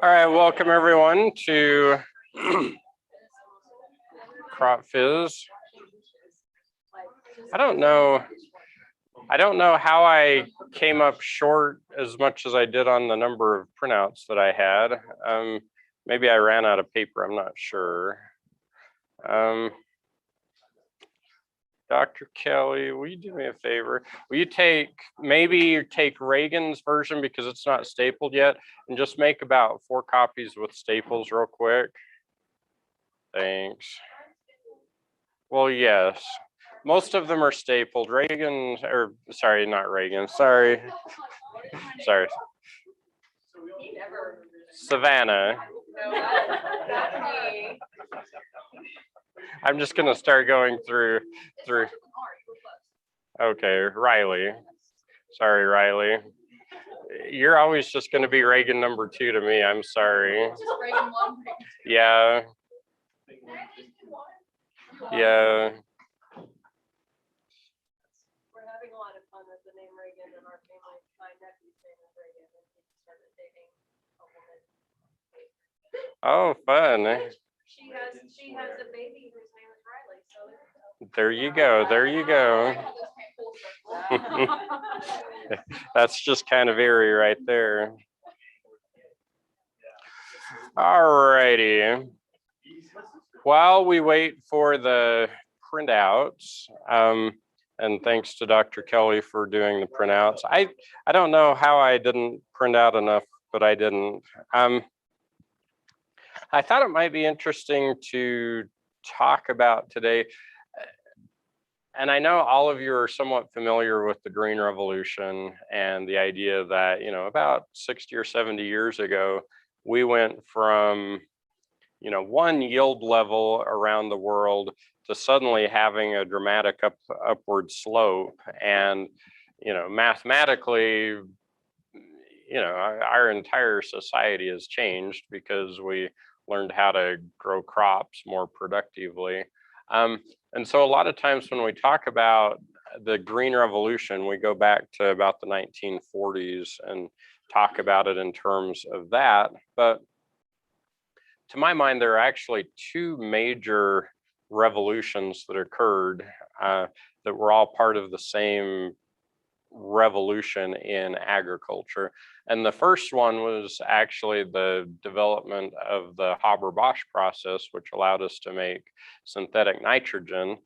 All right, welcome everyone to Crop Fizz. I don't know how I came up short as much as I did on the number of printouts that I had. Maybe I ran out of paper, I'm not sure. Dr. Kelly, will you do me a favor? Will you maybe take Reagan's version because it's not stapled yet, and just make about 4 copies with staples real quick? Thanks. Well, yes. Most of them are stapled. Reagan, or sorry, not Reagan, sorry. Sorry. Savannah. I'm just gonna start going through. Okay, Riley. Sorry, Riley. You're always just gonna be Reagan number 2 to me. I'm sorry. Yeah. Yeah. We're having a lot of fun with the name Reagan in our family. My nephew's name is Reagan, and he started dating a woman. Oh, fun. She has a baby whose name is Riley. So there you go. There you go. That's just kind of eerie right there. All righty. While we wait for the printouts, and thanks to Dr. Kelly for doing the printouts. I don't know how I didn't print out enough, but I didn't. I thought it might be interesting to talk about today, and I know all of you are somewhat familiar with the Green Revolution and the idea that, about 60 or 70 years ago, we went from, one yield level around the world to suddenly having a dramatic upward slope. And, mathematically, our entire society has changed because we learned how to grow crops more productively. And so a lot of times when we talk about the Green Revolution, we go back to about the 1940s and talk about it in terms of that. But to my mind, there are actually 2 major revolutions that occurred that were all part of the same revolution in agriculture. And the first one was actually the development of the Haber-Bosch process, which allowed us to make synthetic nitrogen.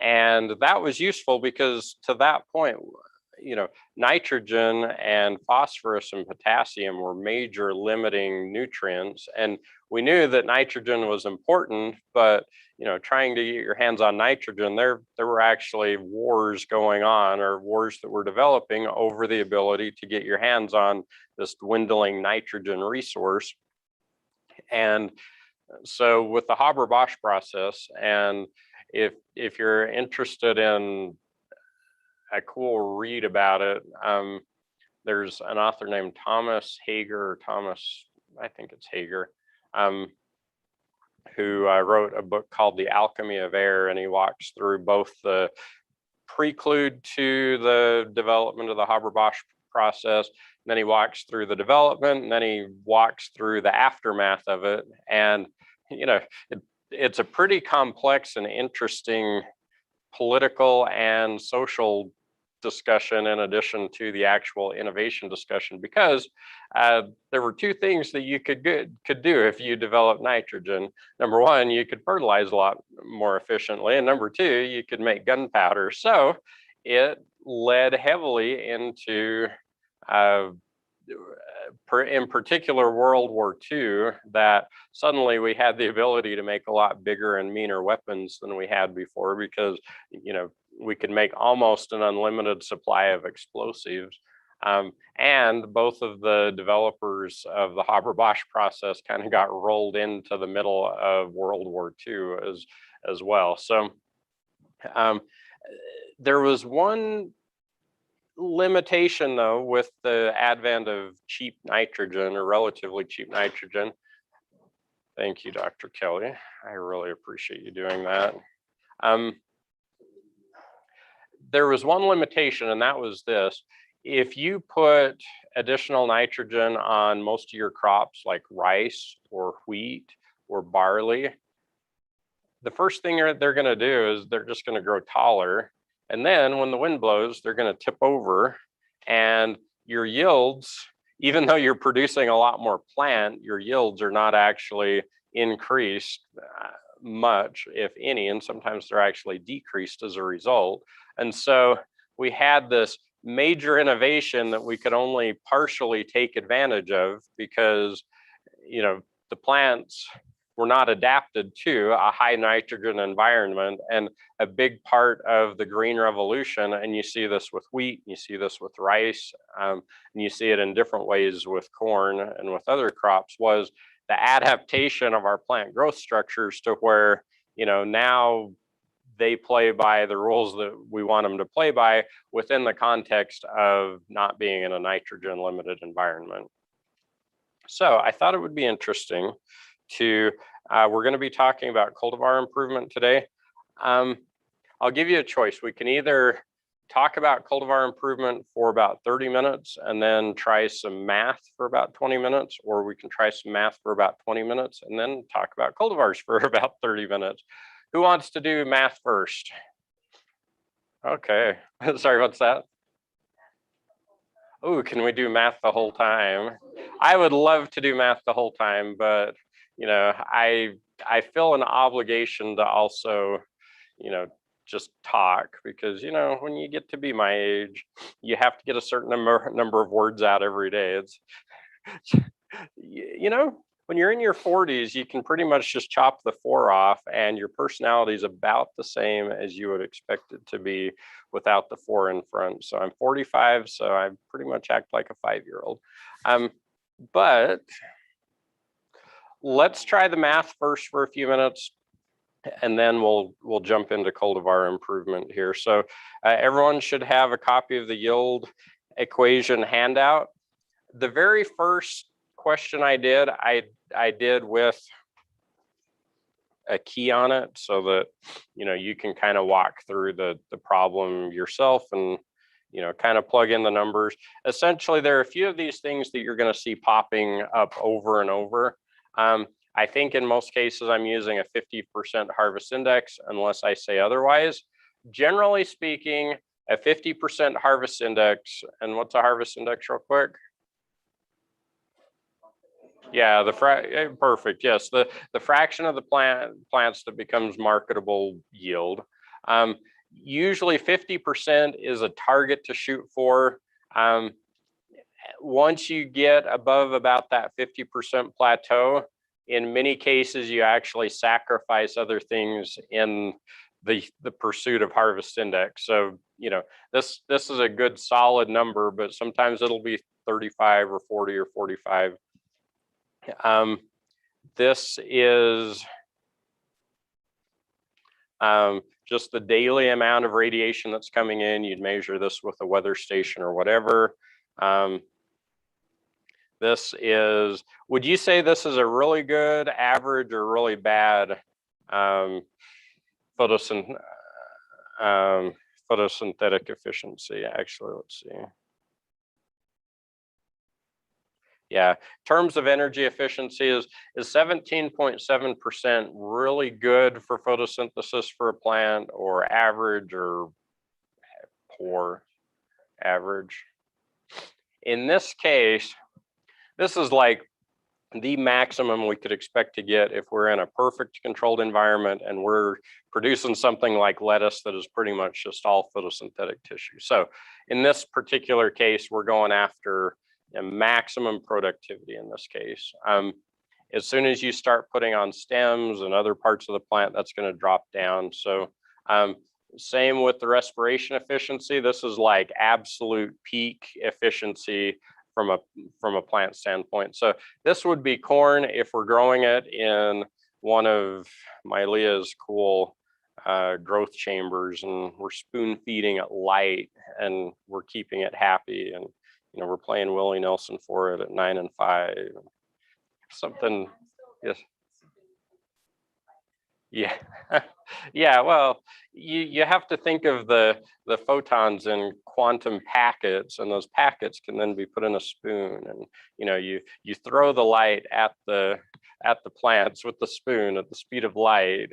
And that was useful because to that point, nitrogen and phosphorus and potassium were major limiting nutrients. And we knew that nitrogen was important, but trying to get your hands on nitrogen, there were actually wars going on, or wars that were developing over the ability to get your hands on this dwindling nitrogen resource. And so with the Haber-Bosch process, and if you're interested in a cool read about it, there's an author named Thomas Hager, I think it's Hager, who wrote a book called The Alchemy of Air, and he walks through both the prelude to the development of the Haber-Bosch process, and then he walks through the development, and then he walks through the aftermath of it. And it's a pretty complex and interesting political and social discussion in addition to the actual innovation discussion, because there were 2 things that you could do if you develop nitrogen. Number 1, you could fertilize a lot more efficiently, and number 2, you could make gunpowder. So it led heavily into in particular World War II, that suddenly we had the ability to make a lot bigger and meaner weapons than we had before, because we could make almost an unlimited supply of explosives. And both of the developers of the Haber-Bosch process kind of got rolled into the middle of World War II as well. So there was one limitation, though, with the advent of cheap nitrogen, or relatively cheap nitrogen. Thank you, Dr. Kelly. I really appreciate you doing that. there was one limitation, and that was this. If you put additional nitrogen on most of your crops like rice or wheat or barley, the first thing they're going to do is they're just going to grow taller. And then when the wind blows, they're going to tip over, and your yields, even though you're producing a lot more plant, your yields are not actually increased much, if any, and sometimes they're actually decreased as a result. And so we had this major innovation that we could only partially take advantage of because, the plants were not adapted to a high nitrogen environment. And a big part of the green revolution, and you see this with wheat, you see this with rice, and you see it in different ways with corn and with other crops, was the adaptation of our plant growth structures to where, now they play by the rules that we want them to play by within the context of not being in a nitrogen limited environment. So I thought it would be interesting to, we're going to be talking about cultivar improvement today. I'll give you a choice. We can either talk about cultivar improvement for about 30 minutes and then try some math for about 20 minutes, or we can try some math for about 20 minutes and then talk about cultivars for about 30 minutes. Who wants to do math first? Okay, sorry, what's that? Oh, can we do math the whole time? I would love to do math the whole time, but I feel an obligation to also, just talk, because when you get to be my age, you have to get a certain number of words out every day. It's when you're in your 40s, you can pretty much just chop the 4 off and your personality is about the same as you would expect it to be without the 4 in front. So I'm 45, so I pretty much act like a 5-year-old. But let's try the math first for a few minutes, and then we'll jump into cultivar improvement here. So everyone should have a copy of the yield equation handout. The very first question I did with a key on it so that you can kind of walk through the problem yourself and kind of plug in the numbers. Essentially, there are a few of these things that you're going to see popping up over and over. I think in most cases I'm using a 50% harvest index unless I say otherwise. Generally speaking, a 50% harvest index, and what's a harvest index real quick? Yeah, perfect. Yes, the fraction of the plants that becomes marketable yield. Usually 50% is a target to shoot for. Once you get above about that 50% plateau, in many cases you actually sacrifice other things in the pursuit of harvest index. So this is a good solid number, but sometimes it'll be 35 or 40 or 45. This is just the daily amount of radiation that's coming in. You'd measure this with a weather station or whatever. This is, would you say this is a really good, average, or really bad photosynthetic efficiency? Actually, let's see. Yeah, in terms of energy efficiency, is 17.7% really good for photosynthesis for a plant, or average, or poor? Average. In this case, this is like the maximum we could expect to get if we're in a perfect controlled environment and we're producing something like lettuce that is pretty much just all photosynthetic tissue. So in this particular case, we're going after a maximum productivity in this case. As soon as you start putting on stems and other parts of the plant, that's going to drop down. So same with the respiration efficiency. This is like absolute peak efficiency from a plant standpoint. So this would be corn if we're growing it in one of my Leah's cool growth chambers, and we're spoon feeding it light and we're keeping it happy, and we're playing Willie Nelson for it at 9 and 5. Something, yes. Yeah. Yeah, well, you have to think of the photons in quantum packets, and those packets can then be put in a spoon, and you throw the light at the plants with the spoon at the speed of light.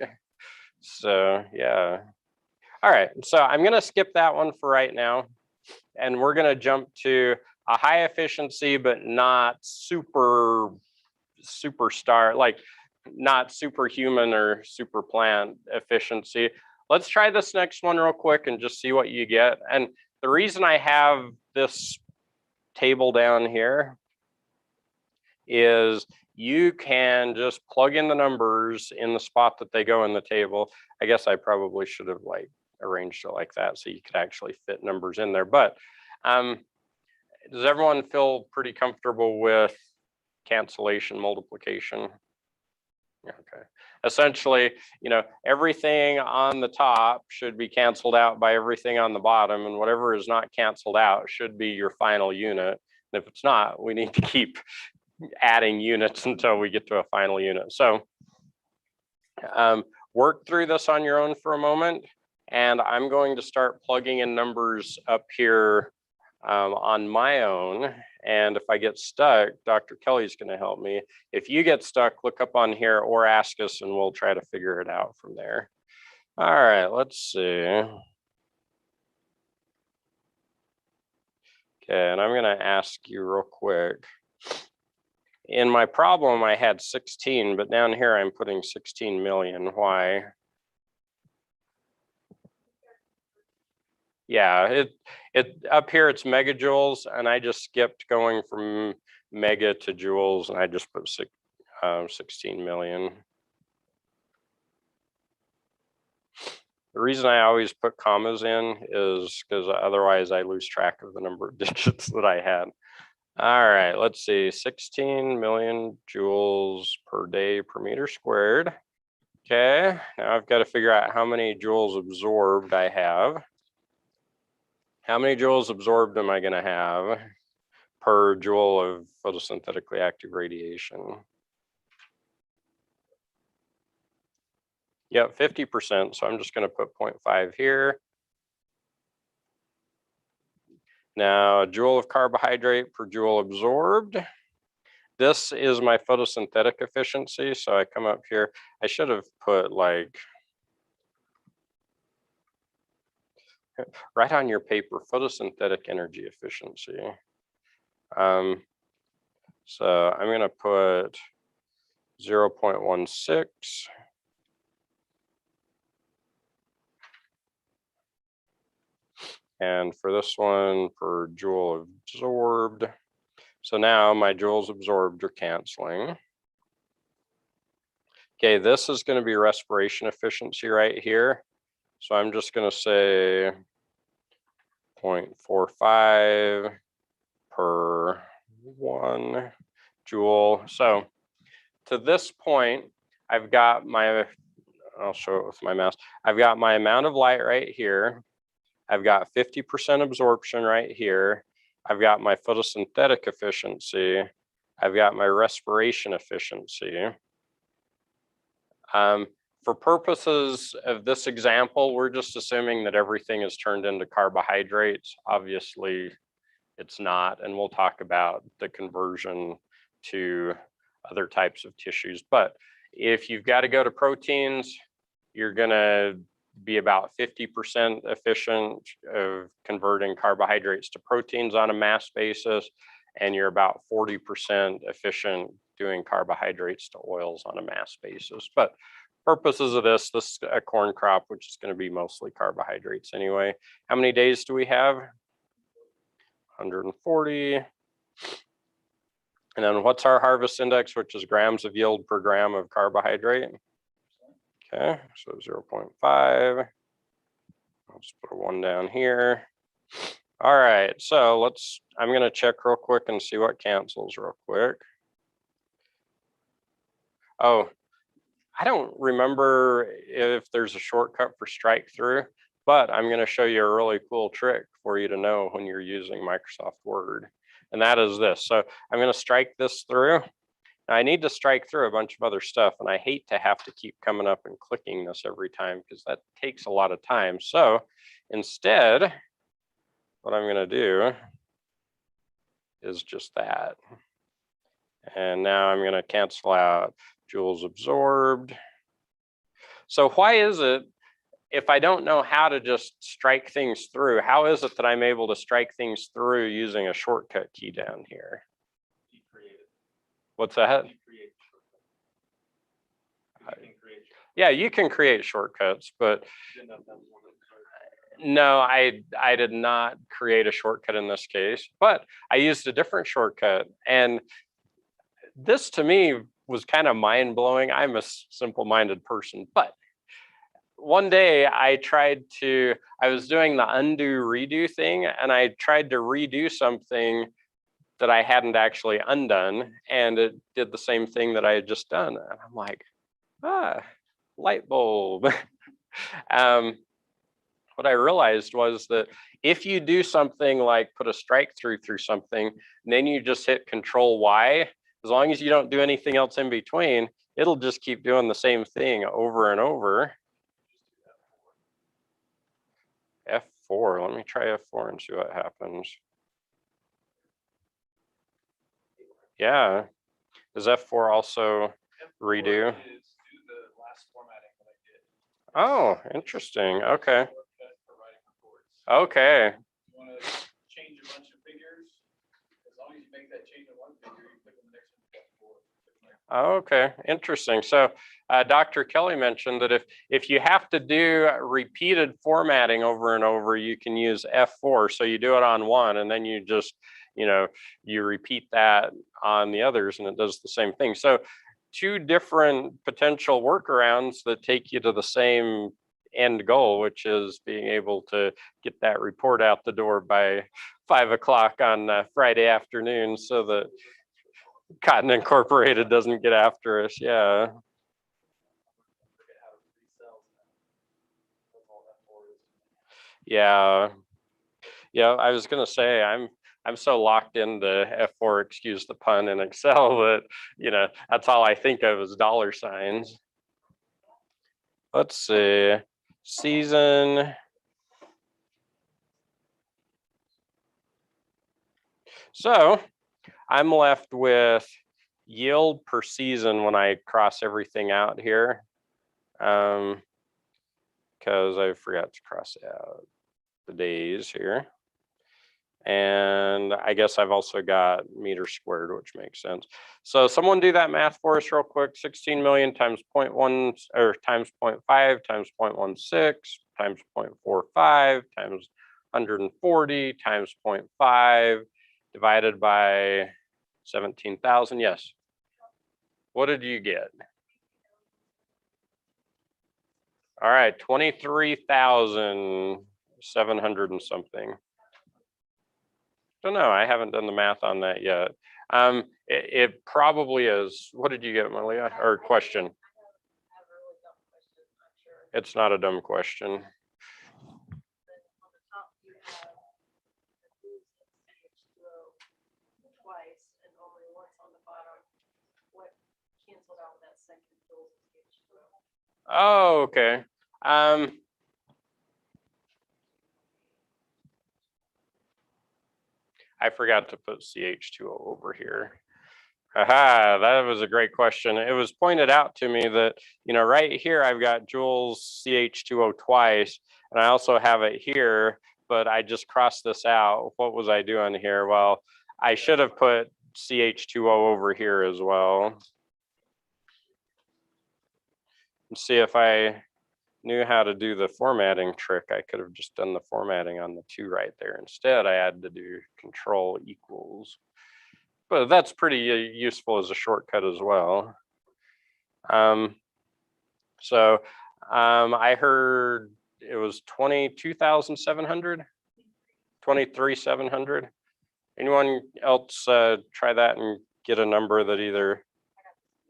So yeah. All right, so I'm gonna skip that one for right now, and we're gonna jump to a high efficiency but not superstar, like not superhuman or super plant efficiency. Let's try this next one real quick and just see what you get. And the reason I have this table down here is you can just plug in the numbers in the spot that they go in the table. I guess I probably should have like arranged it like that so you could actually fit numbers in there. But does everyone feel pretty comfortable with cancellation multiplication? Okay. Essentially, everything on the top should be canceled out by everything on the bottom, and whatever is not canceled out should be your final unit. And if it's not, we need to keep adding units until we get to a final unit. So work through this on your own for a moment, and I'm going to start plugging in numbers up here on my own. And if I get stuck, Dr. Kelly's going to help me. If you get stuck, look up on here or ask us and we'll try to figure it out from there. All right, let's see. Okay, and I'm going to ask you real quick. In my problem, I had 16, but down here I'm putting 16 million. Why? Yeah, it up here it's megajoules, and I just skipped going from mega to joules, and I just put 16 million. The reason I always put commas in is because otherwise I lose track of the number of digits that I had. All right, let's see, 16 million joules per day per meter squared. Okay, now I've got to figure out how many joules absorbed I have. How many joules absorbed am I going to have per joule of photosynthetically active radiation? Yep, 50%. So I'm just going to put 0.5 here. Now, a joule of carbohydrate per joule absorbed. This is my photosynthetic efficiency. So I come up here. I should have put like right on your paper, photosynthetic energy efficiency. So I'm going to put 0.16. And for this one, per joule absorbed. So now my joules absorbed are canceling. Okay, this is going to be respiration efficiency right here. So I'm just going to say 0.45 per 1 joule. So to this point, I've got my, I'll show it with my mouse. I've got my amount of light right here. I've got 50% absorption right here. I've got my photosynthetic efficiency. I've got my respiration efficiency. For purposes of this example, we're just assuming that everything is turned into carbohydrates. Obviously, it's not, and we'll talk about the conversion to other types of tissues. But if you've got to go to proteins, you're going to be about 50% efficient of converting carbohydrates to proteins on a mass basis, and you're about 40% efficient doing carbohydrates to oils on a mass basis. But purposes of this is a corn crop, which is going to be mostly carbohydrates anyway. How many days do we have? 140. And then what's our harvest index, which is grams of yield per gram of carbohydrate? Okay, so 0.5. I'll just put a 1 down here. All right, so I'm going to check real quick and see what cancels real quick. Oh, I don't remember if there's a shortcut for strike through, but I'm going to show you a really cool trick for you to know when you're using Microsoft Word. And that is this. So I'm going to strike this through. Now, I need to strike through a bunch of other stuff, and I hate to have to keep coming up and clicking this every time because that takes a lot of time. So instead, what I'm going to do is just that. And now I'm going to cancel out joules absorbed. So why is it, if I don't know how to just strike things through, how is it that I'm able to strike things through using a shortcut key down here? What's that? Yeah, you can create shortcuts, but no, I did not create a shortcut in this case, but I used a different shortcut. And this to me was kind of mind-blowing. I'm a simple-minded person, but one day I was doing the undo redo thing, and I tried to redo something that I hadn't actually undone, and it did the same thing that I had just done. And I'm like, light bulb. What I realized was that if you do something like put a strike through something, and then you just hit Control Y, as long as you don't do anything else in between, it'll just keep doing the same thing over and over. F4, let me try F4 and see what happens. Yeah, does F4 also redo? Oh, interesting, okay. Okay. You want to change a bunch of figures, as long as you make that change in one figure, you click on the next one. Okay, interesting. So Dr. Kelly mentioned that if you have to do repeated formatting over and over, you can use F4. So you do it on one, and then you just, you repeat that on the others, and it does the same thing. So two different potential workarounds that take you to the same end goal, which is being able to get that report out the door by 5 o'clock on Friday afternoon so that Cotton Incorporated doesn't get after us. Yeah. Yeah. Yeah, I was gonna say I'm so locked into F4, excuse the pun, in Excel that that's all I think of is dollar signs. Let's see, season. So I'm left with yield per season when I cross everything out here, because I forgot to cross out the days here. And I guess I've also got meters squared, which makes sense. So someone do that math for us real quick. 16 million times 0.1 or times 0.5 times 0.16 times 0.45 times 140 times 0.5 divided by 17,000. Yes. What did you get? All right, 23,700 and something. Don't know. I haven't done the math on that yet. It probably is. What did you get, Malia? Or question? It's not a dumb question. Oh, okay. I forgot to put CH2O over here. Aha, that was a great question. It was pointed out to me that, right here I've got joules CH2O twice, and I also have it here, but I just crossed this out. What was I doing here? Well, I should have put CH2O over here as well. Let's see, if I knew how to do the formatting trick, I could have just done the formatting on the 2 right there. Instead, I had to do Control equals. But that's pretty useful as a shortcut as well. So I heard it was 22,700, 23,700. Anyone else try that and get a number that either?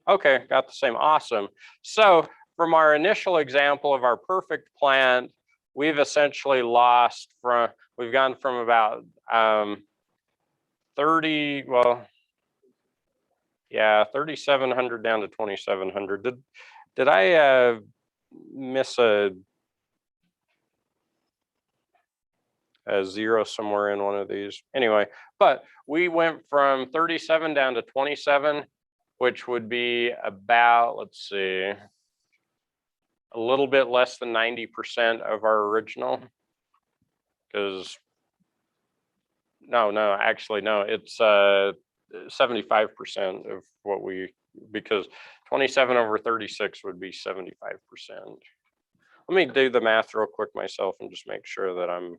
Okay, got the same. Awesome. So from our initial example of our perfect plant, we've essentially we've gone from about 30, well, Yeah, 3,700 down to 2,700. Did I miss a zero somewhere in one of these? Anyway, but we went from 37 down to 27, which would be about, let's see, a little bit less than 90% of our original. Because no, actually no, it's 75% of what we, because 27 over 36 would be 75%. Let me do the math real quick myself and just make sure that I'm,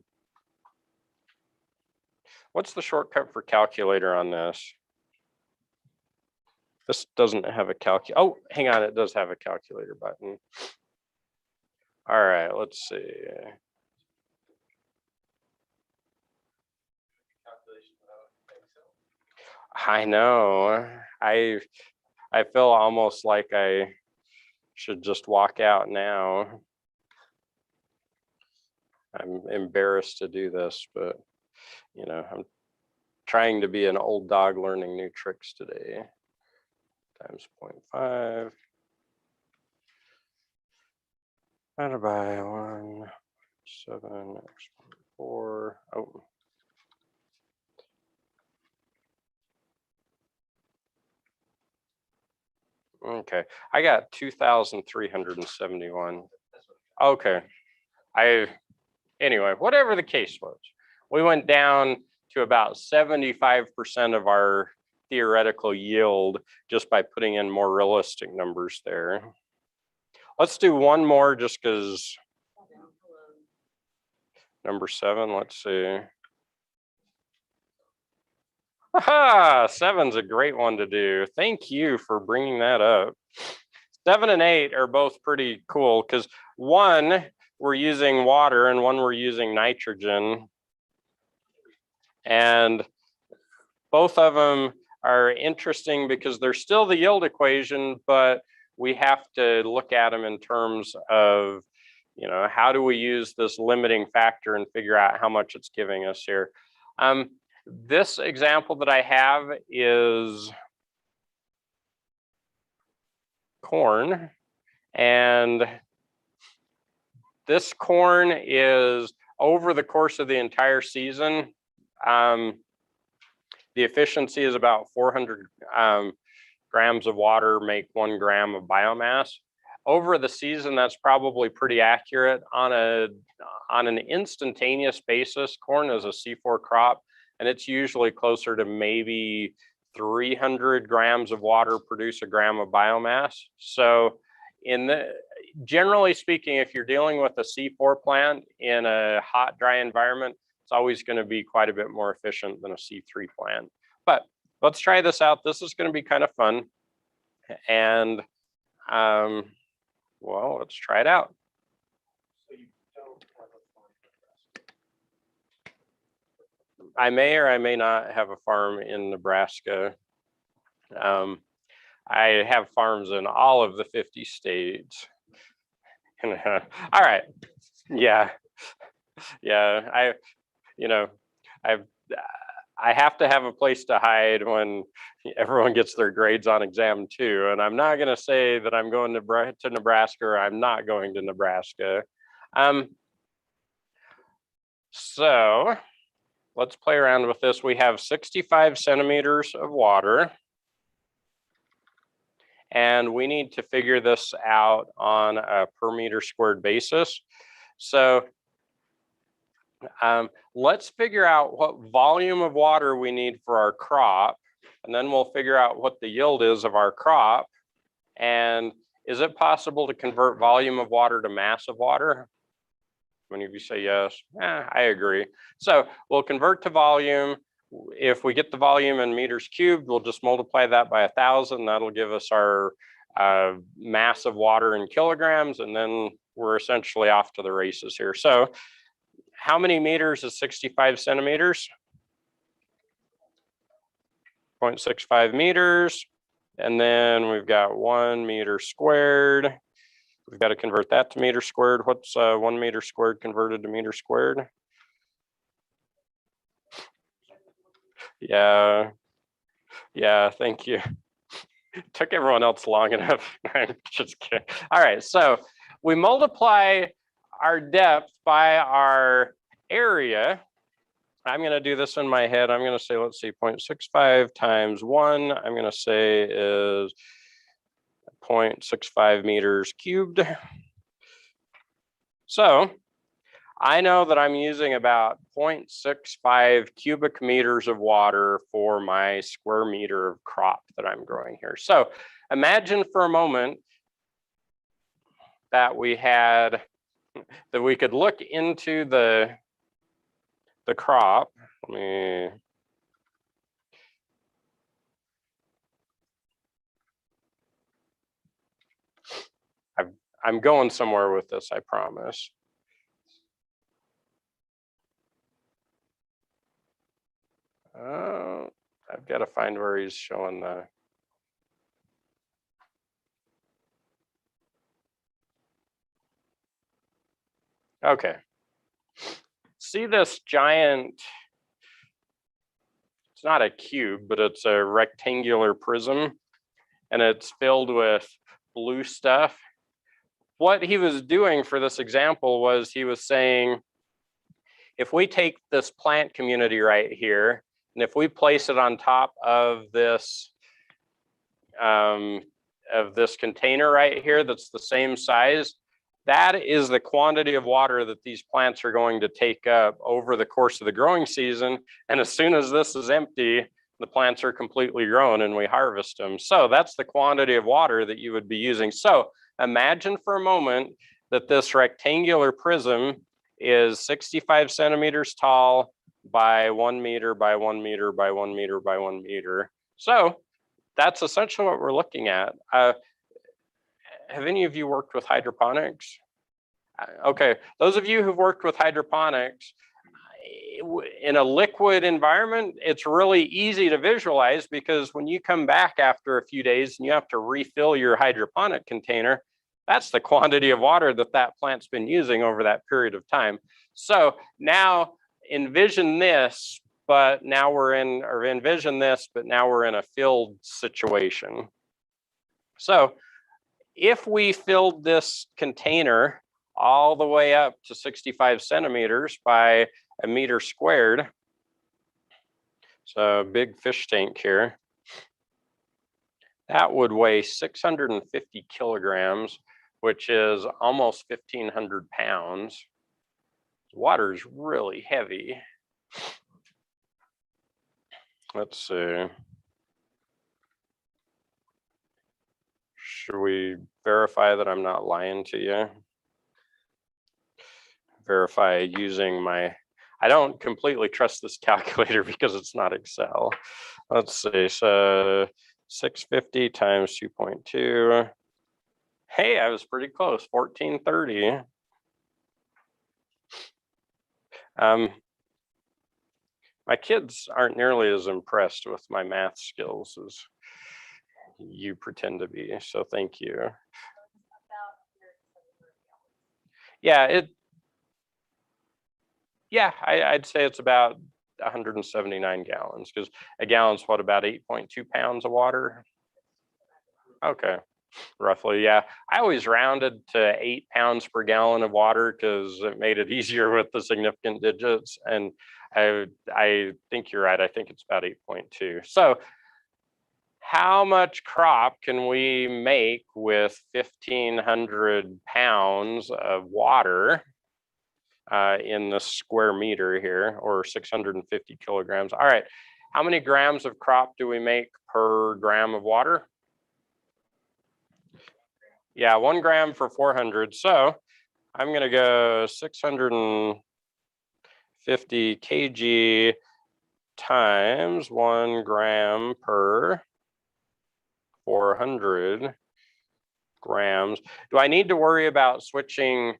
what's the shortcut for calculator on this? This doesn't have a oh, hang on, it does have a calculator button. All right, let's see. I know. I feel almost like I should just walk out now. I'm embarrassed to do this, but you know, I'm trying to be an old dog learning new tricks today. Times 0.5 divided by 1, 7, x 4. Oh. Okay, I got 2,371. Okay, anyway, whatever the case was, we went down to about 75% of our theoretical yield just by putting in more realistic numbers there. Let's do one more just because. Number 7, let's see. Aha, 7's a great one to do. Thank you for bringing that up. 7 and 8 are both pretty cool because one, we're using water and one we're using nitrogen. And both of them are interesting because they're still the yield equation, but we have to look at them in terms of, you know, how do we use this limiting factor and figure out how much it's giving us here. This example that I have is corn, and this corn is over the course of the entire season. The efficiency is about 400 grams of water make 1 gram of biomass. Over the season, that's probably pretty accurate. On an instantaneous basis, corn is a C4 crop, and it's usually closer to maybe 300 grams of water produce a gram of biomass. So generally speaking, if you're dealing with a C4 plant in a hot, dry environment, it's always going to be quite a bit more efficient than a C3 plant. But let's try this out. This is going to be kind of fun. And well, let's try it out. I may or I may not have a farm in Nebraska. I have farms in all of the 50 states. All right. Yeah. I have to have a place to hide when everyone gets their grades on exam too. And I'm not going to say that I'm going to Nebraska or I'm not going to Nebraska. So let's play around with this. We have 65 centimeters of water. And we need to figure this out on a per meter squared basis. So let's figure out what volume of water we need for our crop, and then we'll figure out what the yield is of our crop. And is it possible to convert volume of water to mass of water? Many of you say yes. I agree. So we'll convert to volume. If we get the volume in meters cubed, we'll just multiply that by 1,000. That'll give us our mass of water in kilograms, and then we're essentially off to the races here. So how many meters is 65 centimeters? 0.65 meters. And then we've got 1 meter squared. We've got to convert that to meter squared. What's 1 meter squared converted to meter squared? Yeah, thank you. Took everyone else long enough. I'm just kidding. All right, so we multiply our depth by our area. I'm going to do this in my head. I'm going to say, let's see, 0.65 times 1, I'm going to say is 0.65 meters cubed. So I know that I'm using about 0.65 cubic meters of water for my square meter of crop that I'm growing here. So imagine for a moment that we could look into the crop. I'm going somewhere with this, I promise. I've got to find where he's showing the. Okay. See this giant, it's not a cube, but it's a rectangular prism, and it's filled with blue stuff. What he was doing for this example was he was saying, if we take this plant community right here, and if we place it on top of this container right here that's the same size, that is the quantity of water that these plants are going to take up over the course of the growing season. And as soon as this is empty, the plants are completely grown and we harvest them. So that's the quantity of water that you would be using. So imagine for a moment that this rectangular prism is 65 centimeters tall by 1 meter by 1 meter by 1 meter by 1 meter. So that's essentially what we're looking at. Have any of you worked with hydroponics? Okay, those of you who've worked with hydroponics, in a liquid environment, it's really easy to visualize, because when you come back after a few days and you have to refill your hydroponic container, that's the quantity of water that that plant's been using over that period of time. So now envision this, but now we're in, or envision this, but now we're in a filled situation. So if we filled this container all the way up to 65 centimeters by a meter squared, so a big fish tank here, that would weigh 650 kilograms, which is almost 1,500 pounds. Water is really heavy. Let's see. Should we verify that I'm not lying to you? Verify using my, I don't completely trust this calculator because it's not Excel. Let's see, so 650 times 2.2. Hey, I was pretty close, 1430. My kids aren't nearly as impressed with my math skills as you pretend to be, so thank you. Yeah, I'd say it's about 179 gallons, because a gallon's what, about 8.2 pounds of water? Okay, roughly, yeah. I always rounded to 8 pounds per gallon of water because it made it easier with the significant digits. And I think you're right. I think it's about 8.2. So how much crop can we make with 1,500 pounds of water in the square meter here, or 650 kilograms? All right, how many grams of crop do we make per gram of water? Yeah, 1 gram for 400. So I'm going to go 650 kg times 1 gram per 400 grams. Do I need to worry about switching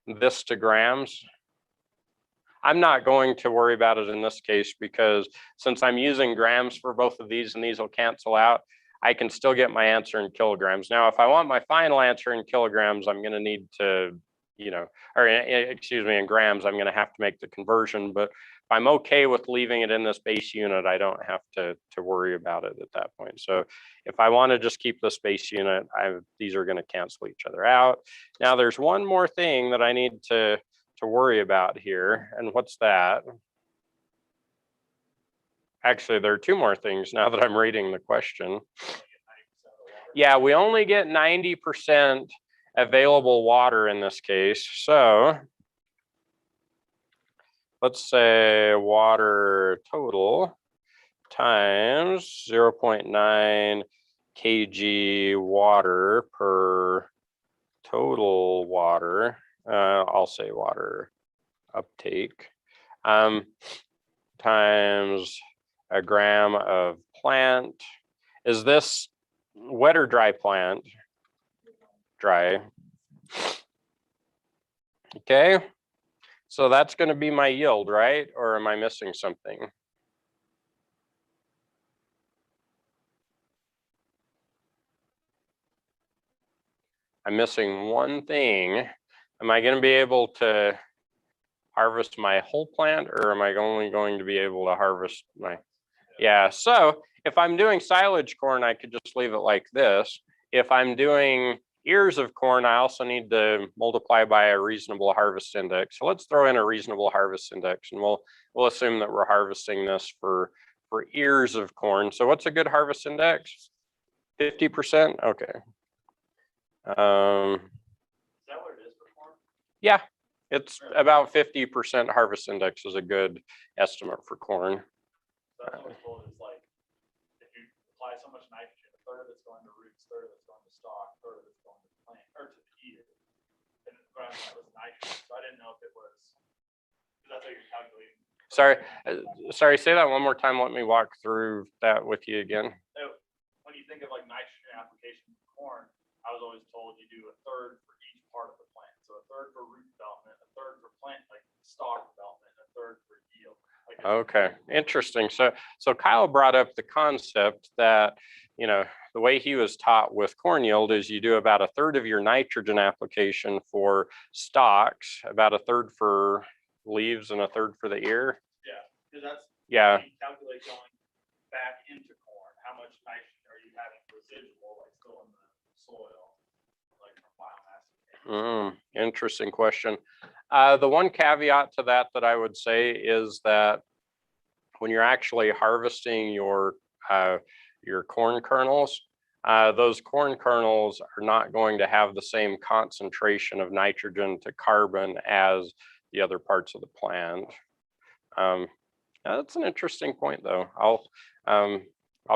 this to grams? I'm not going to worry about it in this case, because since I'm using grams for both of these and these will cancel out, I can still get my answer in kilograms. Now, if I want my final answer in kilograms, I'm going to need to, or excuse me, in grams, I'm going to have to make the conversion. But if I'm okay with leaving it in this base unit, I don't have to worry about it at that point. So if I want to just keep this base unit, these are going to cancel each other out. Now there's one more thing that I need to worry about here. And what's that? Actually, there are two more things now that I'm reading the question. Yeah, we only get 90% available water in this case. So let's say water total times 0.9 kg water per total water. I'll say water uptake times a gram of plant. Is this wet or dry plant? Dry. Okay, so that's going to be my yield, right? Or am I missing something? I'm missing one thing. Am I going to be able to harvest my whole plant, or am I only going to be able to harvest my? Yeah, so if I'm doing silage corn, I could just leave it like this. If I'm doing ears of corn, I also need to multiply by a reasonable harvest index. So let's throw in a reasonable harvest index, and we'll assume that we're harvesting this for ears of corn. So what's a good harvest index? 50%? Okay. Is that what it is for corn? Yeah, it's about 50% harvest index is a good estimate for corn. So that's what told is like, if you apply so much nitrogen, a third of it's going to roots, a third of it's going to stalk, a third of it's going to the plant, or to the ear. And that was nitrogen, so I didn't know if it was, because that's what you're calculating. Sorry, say that one more time. Let me walk through that with you again. So when you think of like nitrogen application for corn, I was always told you do a third for each part of the plant. So a third for root development, a third for plant, like stalk development, a third for yield. Okay, interesting. So Kyle brought up the concept that, the way he was taught with corn yield is you do about a third of your nitrogen application for stalks, about a third for leaves, and a third for the ear. Yeah, because that's you calculate going back into corn. How much nitrogen are you having residual, like still in the soil, like from biomass? Interesting question. The one caveat to that I would say is that when you're actually harvesting your corn kernels, those corn kernels are not going to have the same concentration of nitrogen to carbon as the other parts of the plant. That's an interesting point, though. I'll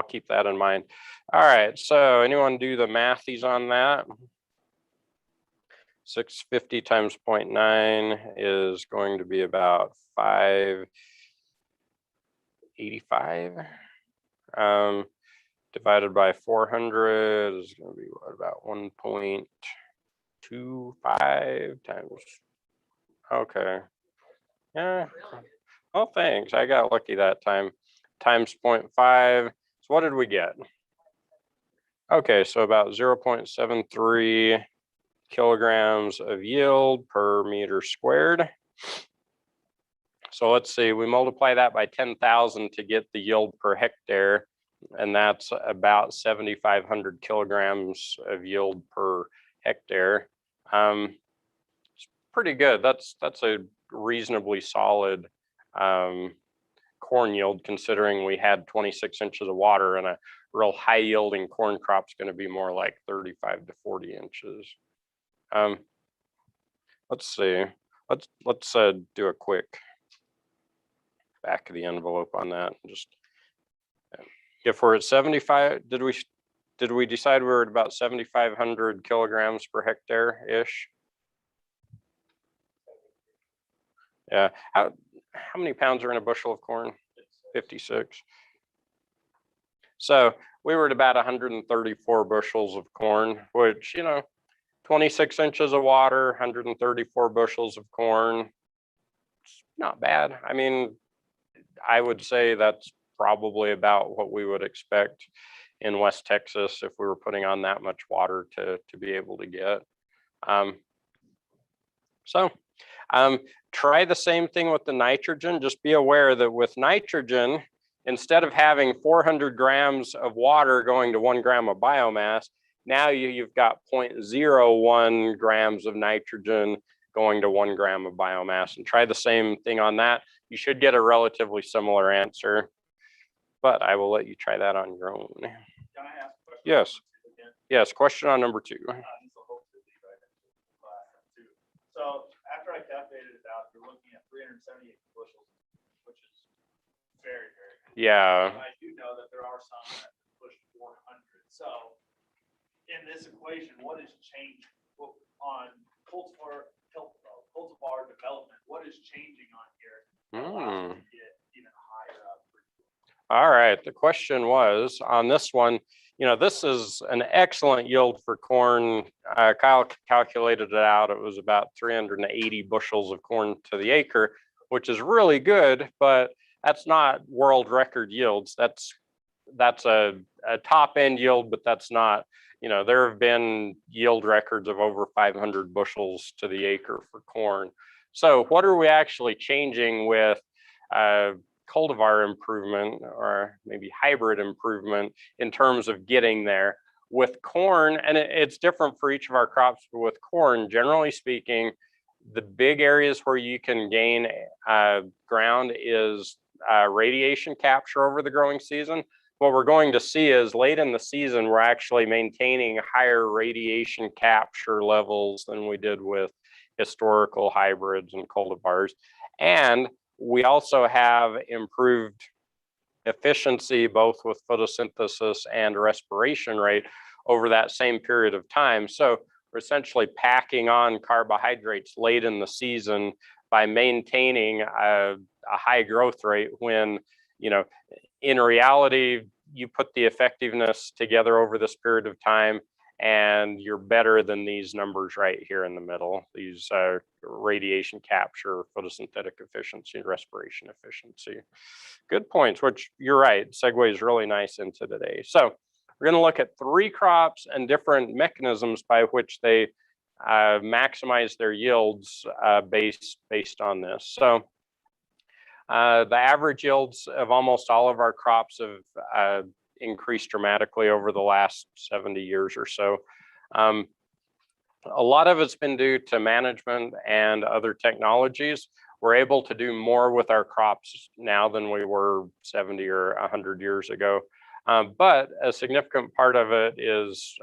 keep that in mind. All right, so anyone do the mathies on that? 650 times 0.9 is going to be about 585. Divided by 400 is going to be what, about 1.25 times. Okay. Yeah. Oh, thanks. I got lucky that time. Times 0.5. So what did we get? Okay, so about 0.73 kilograms of yield per meter squared. So let's see, we multiply that by 10,000 to get the yield per hectare, and that's about 7,500 kilograms of yield per hectare. It's pretty good. That's a reasonably solid corn yield, considering we had 26 inches of water, and a real high yielding corn crop is going to be more like 35 to 40 inches. Let's see. Let's do a quick back of the envelope on that. Just if we're at 75, did we decide we were at about 7,500 kilograms per hectare ish? Yeah. How many pounds are in a bushel of corn? 56. So we were at about 134 bushels of corn, which, 26 inches of water, 134 bushels of corn. It's not bad. I mean, I would say that's probably about what we would expect in West Texas if we were putting on that much water to be able to get. So try the same thing with the nitrogen. Just be aware that with nitrogen, instead of having 400 grams of water going to 1 gram of biomass, now you've got 0.01 grams of nitrogen going to 1 gram of biomass. And try the same thing on that. You should get a relatively similar answer, but I will let you try that on your own. Can I ask a question? Yes. Yes, question on number 2. So after I calculated it out, you're looking at 378 bushels, which is very, very good. Yeah. But I do know that there are some that push 400. So in this equation, what has changed on cultivar development? What is changing on here that allows you to get even higher up? All right. The question was on this one, this is an excellent yield for corn. Kyle calculated it out. It was about 380 bushels of corn to the acre, which is really good, but that's not world record yields. That's a top end yield, but that's not, there have been yield records of over 500 bushels to the acre for corn. So what are we actually changing with cultivar improvement, or maybe hybrid improvement, in terms of getting there? With corn, and it's different for each of our crops, but with corn, generally speaking, the big areas where you can gain ground is radiation capture over the growing season. What we're going to see is late in the season, we're actually maintaining higher radiation capture levels than we did with historical hybrids and cultivars. And we also have improved efficiency, both with photosynthesis and respiration rate over that same period of time. So we're essentially packing on carbohydrates late in the season by maintaining a high growth rate when, in reality, you put the effectiveness together over this period of time and you're better than these numbers right here in the middle, these radiation capture, photosynthetic efficiency, and respiration efficiency. Good points, which you're right, segues really nice into today. So we're gonna look at 3 crops and different mechanisms by which they maximize their yields based on this. So the average yields of almost all of our crops have increased dramatically over the last 70 years or so. A lot of it's been due to management and other technologies. We're able to do more with our crops now than we were 70 or 100 years ago. But a significant part of it is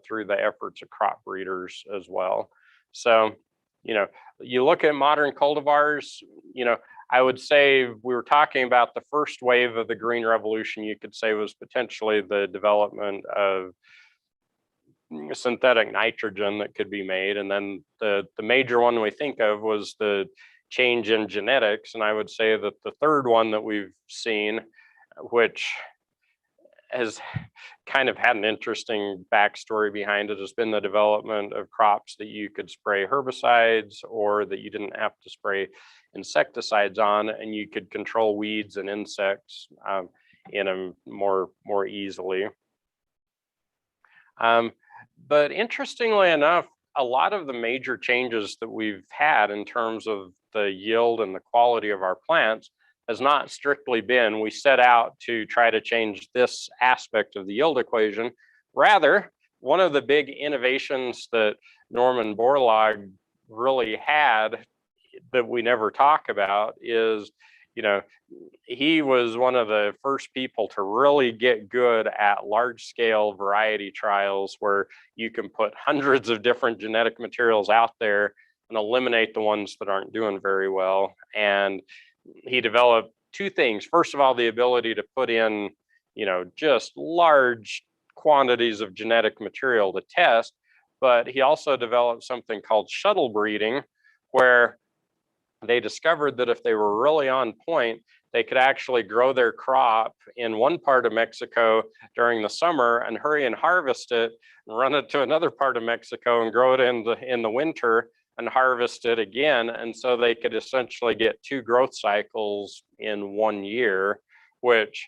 through the efforts of crop breeders as well. So, you look at modern cultivars, I would say we were talking about the first wave of the green revolution, you could say, was potentially the development of synthetic nitrogen that could be made. And then the major one we think of was the change in genetics. And I would say that the third one that we've seen, which has kind of had an interesting backstory behind it, has been the development of crops that you could spray herbicides or that you didn't have to spray insecticides on, and you could control weeds and insects in them more easily. But interestingly enough, a lot of the major changes that we've had in terms of the yield and the quality of our plants has not strictly been, we set out to try to change this aspect of the yield equation. Rather, one of the big innovations that Norman Borlaug really had that we never talk about is, he was one of the first people to really get good at large scale variety trials where you can put hundreds of different genetic materials out there and eliminate the ones that aren't doing very well. And he developed 2 things. First of all, the ability to put in, just large quantities of genetic material to test, but he also developed something called shuttle breeding, where they discovered that if they were really on point, they could actually grow their crop in one part of Mexico during the summer and hurry and harvest it, and run it to another part of Mexico and grow it in the winter and harvest it again. And so they could essentially get 2 growth cycles in 1 year, which,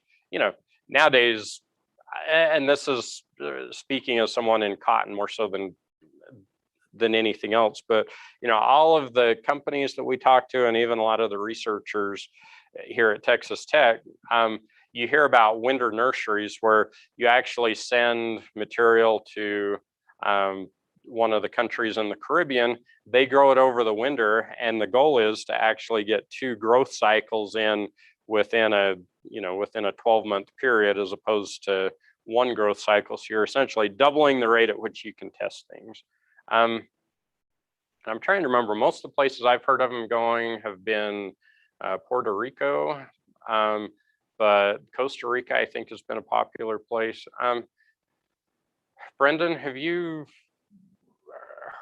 nowadays, and this is speaking as someone in cotton more so than than anything else. But all of the companies that we talk to, and even a lot of the researchers here at Texas Tech, you hear about winter nurseries where you actually send material to one of the countries in the Caribbean. They grow it over the winter, and the goal is to actually get 2 growth cycles in within a 12-month period, as opposed to 1 growth cycle. So you're essentially doubling the rate at which you can test things. I'm trying to remember, most of the places I've heard of them going have been Puerto Rico, but Costa Rica, I think, has been a popular place. Brendan, have you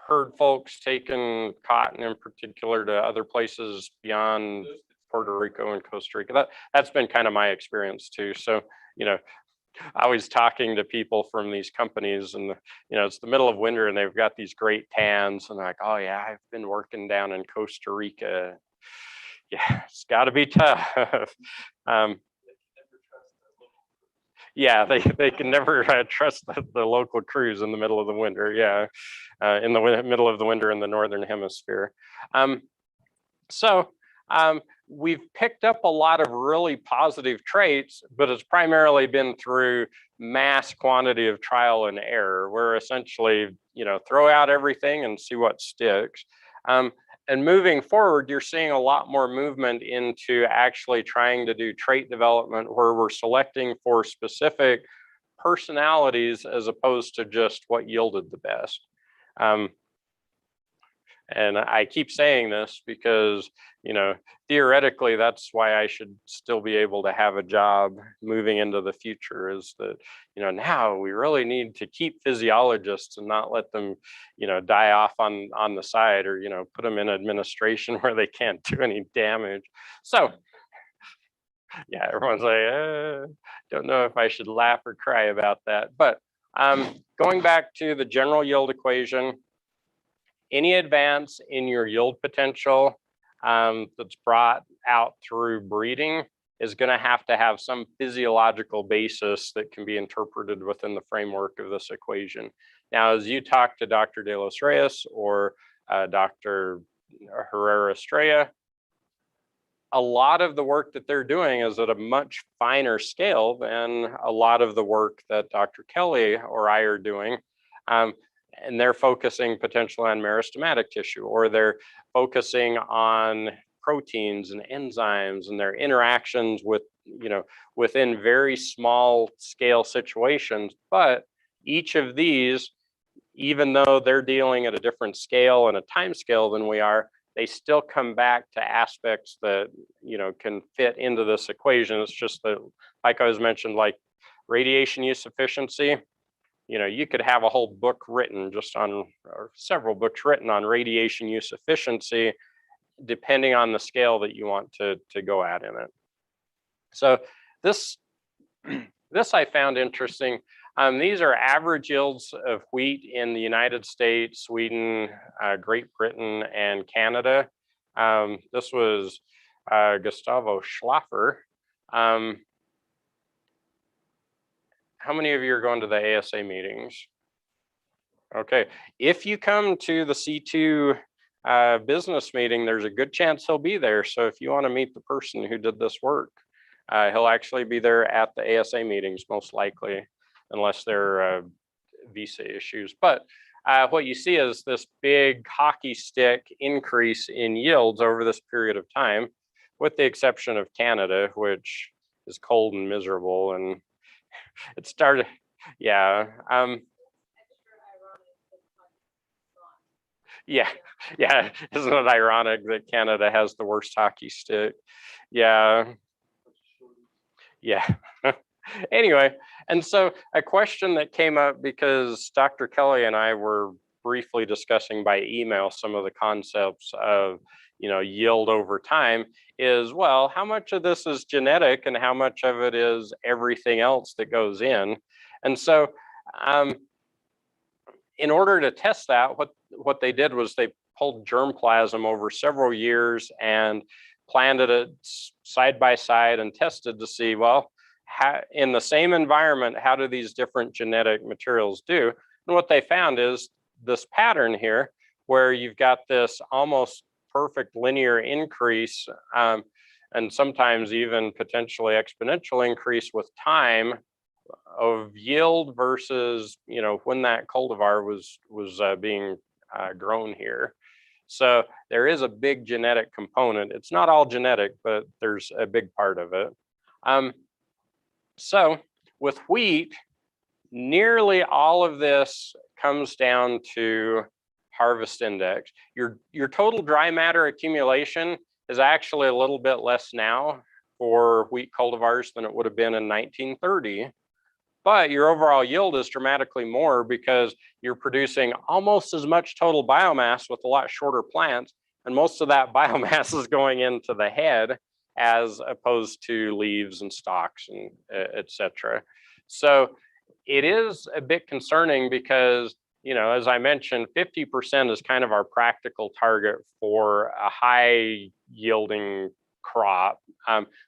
heard folks taking cotton in particular to other places beyond Puerto Rico and Costa Rica? That's been kind of my experience too. So, I was talking to people from these companies, and it's the middle of winter and they've got these great tans, and they're like, oh yeah, I've been working down in Costa Rica. Yeah, it's got to be tough. Yeah, they can never trust the local crews in the middle of the winter. Yeah, in the middle of the winter in the northern hemisphere. So we've picked up a lot of really positive traits, but it's primarily been through mass quantity of trial and error. We're essentially, throw out everything and see what sticks. And moving forward, you're seeing a lot more movement into actually trying to do trait development where we're selecting for specific personalities as opposed to just what yielded the best. And I keep saying this because, theoretically, that's why I should still be able to have a job moving into the future, is that, now we really need to keep physiologists and not let them, die off on the side, or, put them in administration where they can't do any damage. So yeah, everyone's like, don't know if I should laugh or cry about that. But going back to the general yield equation, any advance in your yield potential that's brought out through breeding is going to have some physiological basis that can be interpreted within the framework of this equation. Now, as you talk to Dr. De Los Reyes or Dr. Herrera Estrella, a lot of the work that they're doing is at a much finer scale than a lot of the work that Dr. Kelly or I are doing. And they're focusing potentially on meristematic tissue, or they're focusing on proteins and enzymes and their interactions with, within very small scale situations. But each of these, even though they're dealing at a different scale and a time scale than we are, they still come back to aspects that, can fit into this equation. It's just that, like I was mentioned, like radiation use efficiency, you could have a whole book written just on, or several books written on radiation use efficiency, depending on the scale that you want to go at in it. So this I found interesting. These are average yields of wheat in the United States, Sweden, Great Britain, and Canada. This was Gustavo Schlaffer. How many of you are going to the ASA meetings? Okay, if you come to the C2 business meeting, there's a good chance he'll be there. So if you want to meet the person who did this work, he'll actually be there at the ASA meetings, most likely, unless there are visa issues. But what you see is this big hockey stick increase in yields over this period of time, with the exception of Canada, which is cold and miserable, and it started, yeah. Yeah, isn't it ironic that Canada has the worst hockey stick? Yeah. Anyway, and so a question that came up because Dr. Kelly and I were briefly discussing by email some of the concepts of, yield over time is, well, how much of this is genetic and how much of it is everything else that goes in? And so in order to test that, what they did was they pulled germplasm over several years and planted it side by side and tested to see, well, in the same environment, how do these different genetic materials do? And what they found is this pattern here, where you've got this almost perfect linear increase, and sometimes even potentially exponential increase with time of yield versus, when that cultivar was being grown here. So there is a big genetic component. It's not all genetic, but there's a big part of it. So with wheat, nearly all of this comes down to harvest index. Your total dry matter accumulation is actually a little bit less now for wheat cultivars than it would have been in 1930. But your overall yield is dramatically more because you're producing almost as much total biomass with a lot shorter plants. And most of that biomass is going into the head as opposed to leaves and stalks and et cetera. So it is a bit concerning because, as I mentioned, 50% is kind of our practical target for a high yielding crop.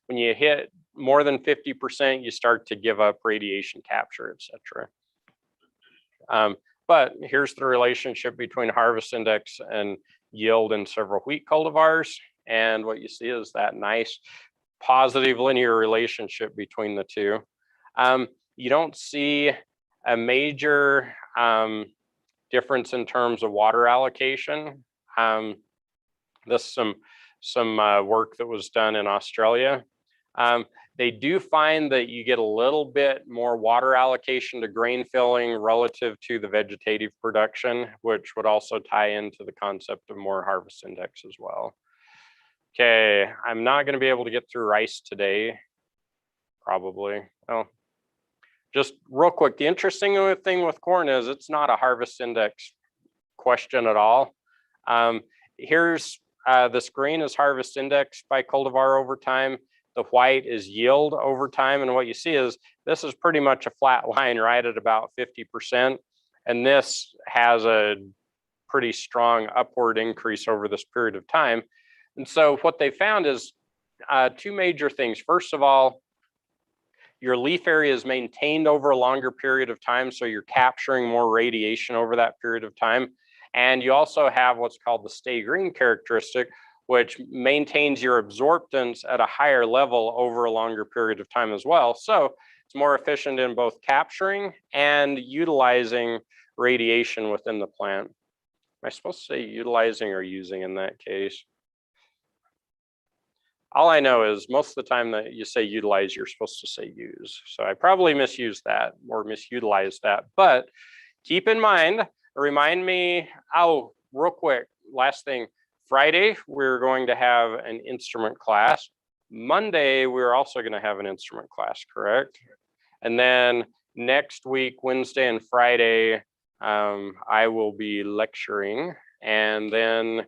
When you hit more than 50%, you start to give up radiation capture, et cetera. But here's the relationship between harvest index and yield in several wheat cultivars. And what you see is that nice positive linear relationship between the two. You don't see a major difference in terms of water allocation. This is some work that was done in Australia. They do find that you get a little bit more water allocation to grain filling relative to the vegetative production, which would also tie into the concept of more harvest index as well. Okay, I'm not going to be able to get through rice today, probably. Oh, just real quick, the interesting thing with corn is it's not a harvest index question at all. Here's this green is harvest index by cultivar over time. The white is yield over time. And what you see is this is pretty much a flat line right at about 50%. And this has a pretty strong upward increase over this period of time. And so what they found is two major things. First of all, your leaf area is maintained over a longer period of time. So you're capturing more radiation over that period of time. And you also have what's called the stay green characteristic, which maintains your absorptance at a higher level over a longer period of time as well. So it's more efficient in both capturing and utilizing radiation within the plant. Am I supposed to say utilizing or using in that case? All I know is most of the time that you say utilize, you're supposed to say use. So I probably misused that or misutilized that. But keep in mind, remind me, real quick, last thing. Friday, we're going to have an instrument class. Monday, we're also going to have an instrument class, correct? And then next week, Wednesday and Friday, I will be lecturing. And then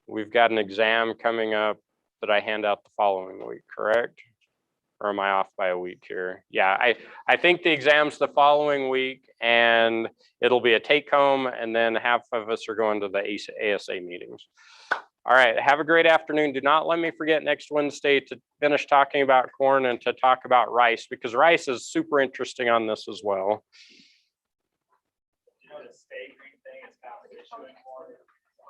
we've got an exam coming up that I hand out the following week, correct? Or am I off by a week here? Yeah, I think the exam's the following week and it'll be a take home and then half of us are going to the ASA meetings. All right, have a great afternoon. Do not let me forget next Wednesday to finish talking about corn and to talk about rice because rice is super interesting on this as well. The stay green thing is competition.